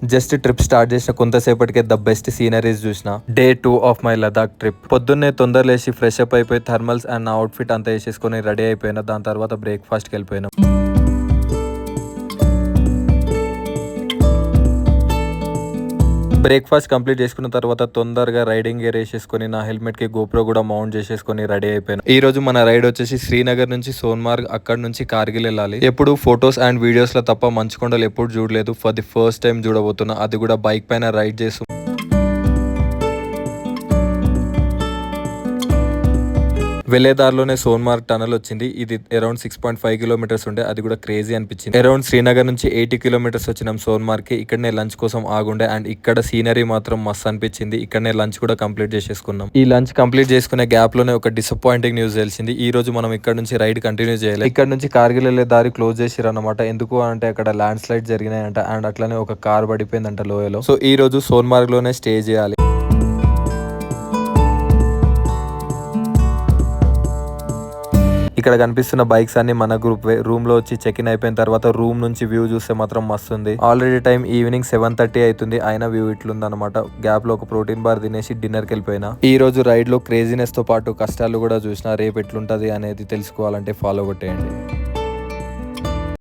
Just trip start చేసిన కొంతసేపటికే the best sceneries చూసిన. Day 2 of my Ladakh trip. పొద్దున్నే తొందర లేచి ఫ్రెష్ అప్ అయిపోయి థర్మల్స్ అండ్ నా అవుట్ఫిట్ అంతా వేసేసుకొని రెడీ అయిపోయినా. దాని తర్వాత బ్రేక్ఫాస్ట్కి వెళ్ళిపోయినా. బ్రేక్ఫాస్ట్ కంప్లీట్ చేసుకున్న తర్వాత తొందరగా రైడింగ్ గేర్ వేసేసుకొని నా హెల్మెట్ కి గోప్రో కూడా మౌంట్ చేసేసుకొని రెడీ అయిపోయాను. ఈ రోజు మన రైడ్ వచ్చేసి శ్రీనగర్ నుంచి సోన్మార్గ్, అక్కడ నుంచి కార్గిల్ వెళ్ళాలి. ఎప్పుడు ఫొటోస్ అండ్ వీడియోస్ లో తప్ప మంచుకొండలు ఎప్పుడు చూడలేదు. ఫర్ ది ఫస్ట్ టైం చూడబోతున్నా, అది కూడా బైక్ పైన రైడ్ చేస్తూ. వెళ్లేదారిలోనే సోన్మార్గ్ టనల్ వచ్చింది. ఇది అరౌండ్ 6.5 కిలోమీటర్స్ ఉండే, అది కూడా క్రేజీ అనిపించింది. అరౌండ్ శ్రీనగర్ నుంచి 80 కిలోమీటర్స్ వచ్చినాం సోన్మార్గ్ కి. ఇక్కడనే లంచ్ కోసం ఆగుండే అండ్ ఇక్కడ సీనరీ మాత్రం మస్త్ అనిపించింది. ఇక్కడనే లంచ్ కూడా కంప్లీట్ చేసేసుకున్నాం. ఈ లంచ్ కంప్లీట్ చేసుకునే గ్యాప్ లోనే ఒక డిసప్పాయింటింగ్ న్యూస్ తెలిసింది. ఈ రోజు మనం ఇక్కడ నుంచి రైడ్ కంటిన్యూ చేయాలి. ఇక్కడ నుంచి కార్గిల్ వెళ్లే దారి క్లోజ్ చేసిరు అనమాట. ఎందుకు అంటే అక్కడ ల్యాండ్ స్లైడ్ జరిగినాయంట అండ్ అట్లనే ఒక కార్ పడిపోయిందంట లోయలో. సో ఈ రోజు సోన్మార్గ్ లోనే స్టే చేయాలి. ఇక్కడ కనిపిస్తున్న బైక్స్ అన్ని మన గ్రూప్ రూమ్ లో వచ్చి చెక్ ఇన్ అయిపోయిన తర్వాత రూమ్ నుంచి వ్యూ చూస్తే మాత్రం మస్తు ఉంది. ఆల్రెడీ టైం ఈవినింగ్ 7:30 అవుతుంది. అయినా వ్యూ ఇట్లుంది అనమాట. గ్యాప్ లో ఒక ప్రోటీన్ బార్ తినేసి డిన్నర్ కి వెళ్ళిపోయినా. ఈ రోజు రైడ్ లో క్రేజీనెస్ తో పాటు కష్టాలు కూడా చూసిన. రేపు ఎట్లుంటది అనేది తెలుసుకోవాలంటే ఫాలో కొట్టేయండి.